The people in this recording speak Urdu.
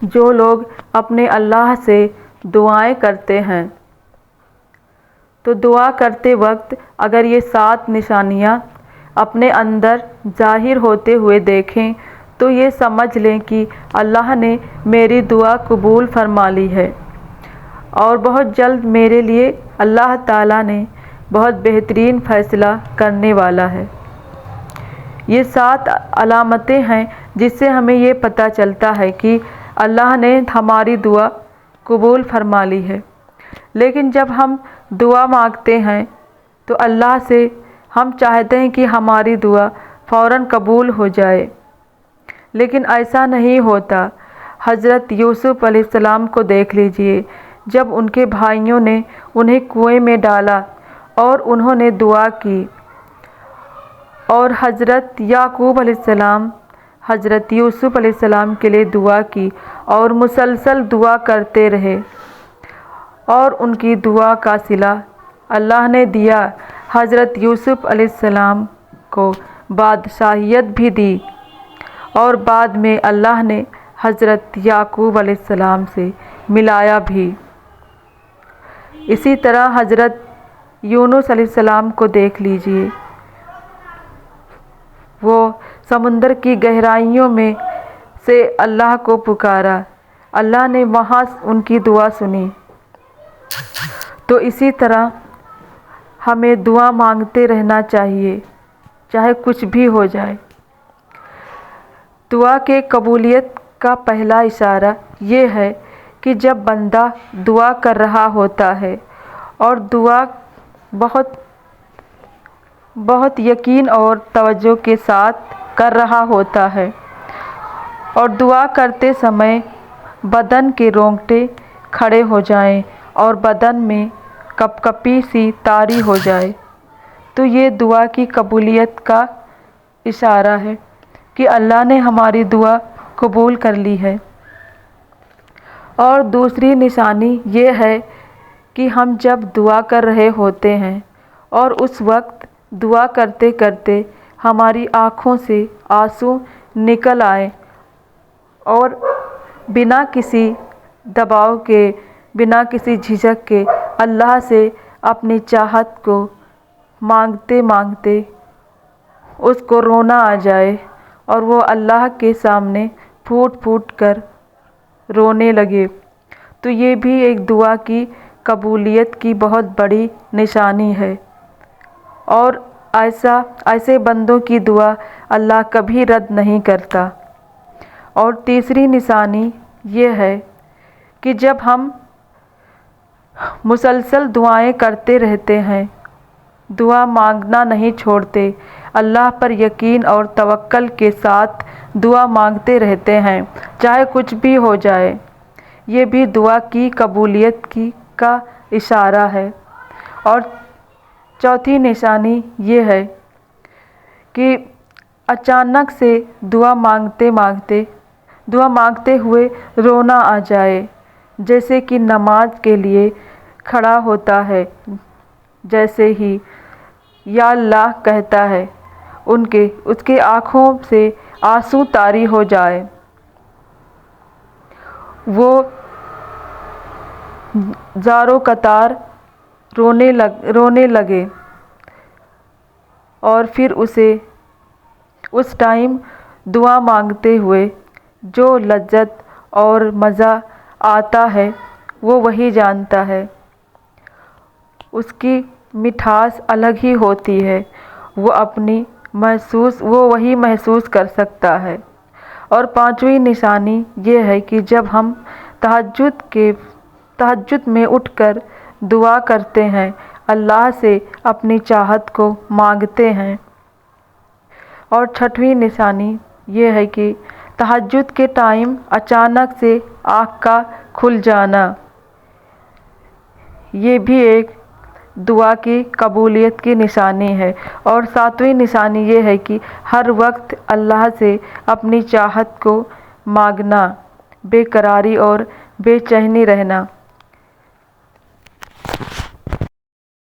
جو لوگ اپنے اللہ سے دعائیں کرتے ہیں تو دعا کرتے وقت اگر یہ 7 نشانیاں اپنے اندر ظاہر ہوتے ہوئے دیکھیں تو یہ سمجھ لیں کہ اللہ نے میری دعا قبول فرما لی ہے اور بہت جلد میرے لیے اللہ تعالیٰ نے بہت بہترین فیصلہ کرنے والا ہے۔ یہ 7 علامتیں ہیں جس سے ہمیں یہ پتہ چلتا ہے کہ اللہ نے ہماری دعا قبول فرما لی ہے۔ لیکن جب ہم دعا مانگتے ہیں تو اللہ سے ہم چاہتے ہیں کہ ہماری دعا فوراً قبول ہو جائے، لیکن ایسا نہیں ہوتا۔ حضرت یوسف علیہ السلام کو دیکھ لیجئے، جب ان کے بھائیوں نے انہیں کنویں میں ڈالا اور انہوں نے دعا کی، اور حضرت یعقوب علیہ السلام حضرت یوسف علیہ السلام کے لیے دعا کی اور مسلسل دعا کرتے رہے، اور ان کی دعا کا صلہ اللہ نے دیا۔ حضرت یوسف علیہ السلام کو بادشاہیت بھی دی اور بعد میں اللہ نے حضرت یعقوب علیہ السلام سے ملایا بھی۔ اسی طرح حضرت یونس علیہ السلام کو دیکھ لیجئے، وہ سمندر کی گہرائیوں میں سے اللہ کو پکارا، اللہ نے وہاں ان کی دعا سنی۔ تو اسی طرح ہمیں دعا مانگتے رہنا چاہیے، چاہے کچھ بھی ہو جائے۔ دعا کے قبولیت کا پہلا اشارہ یہ ہے کہ جب بندہ دعا کر رہا ہوتا ہے اور دعا بہت یقین اور توجہ کے ساتھ کر رہا ہوتا ہے، اور دعا کرتے سمے بدن کے رونگٹے کھڑے ہو جائیں اور بدن میں کپکپی سی طاری ہو جائے، تو یہ دعا کی قبولیت کا اشارہ ہے کہ اللہ نے ہماری دعا قبول کر لی ہے۔ اور دوسری نشانی یہ ہے کہ ہم جب دعا کر رہے ہوتے ہیں اور اس وقت دعا کرتے کرتے ہماری آنکھوں سے آنسو نکل آئیں اور بنا کسی دباؤ کے، بنا کسی جھجک کے اللہ سے اپنی چاہت کو مانگتے مانگتے اس کو رونا آ جائے اور وہ اللہ کے سامنے پھوٹ پھوٹ کر رونے لگے، تو یہ بھی ایک دعا کی قبولیت کی بہت بڑی نشانی ہے۔ اور ایسے بندوں کی دعا اللہ کبھی رد نہیں کرتا۔ اور تیسری نشانی یہ ہے کہ جب ہم مسلسل دعائیں کرتے رہتے ہیں، دعا مانگنا نہیں چھوڑتے، اللہ پر یقین اور توکل کے ساتھ دعا مانگتے رہتے ہیں، چاہے کچھ بھی ہو جائے، یہ بھی دعا کی قبولیت کا اشارہ ہے۔ اور چوتھی نشانی یہ ہے کہ اچانک سے دعا مانگتے ہوئے رونا آ جائے، جیسے کہ نماز کے لیے کھڑا ہوتا ہے، جیسے ہی یا اللہ کہتا ہے اس کے آنکھوں سے آنسو طاری ہو جائے، وہ زاروں قطار رونے لگے، اور پھر اسے اس ٹائم دعا مانگتے ہوئے جو لذت اور مزہ آتا ہے وہ وہی جانتا ہے، اس کی مٹھاس الگ ہی ہوتی ہے، وہ وہی محسوس کر سکتا ہے۔ اور پانچویں نشانی یہ ہے کہ جب ہم تہجد میں اٹھ کر دعا کرتے ہیں، اللہ سے اپنی چاہت کو مانگتے ہیں۔ اور چھٹویں نشانی یہ ہے کہ تہجد کے ٹائم اچانک سے آنکھ کا کھل جانا، یہ بھی ایک دعا کی قبولیت کی نشانی ہے۔ اور ساتویں نشانی یہ ہے کہ ہر وقت اللہ سے اپنی چاہت کو مانگنا، بے قراری اور بے چینی رہنا۔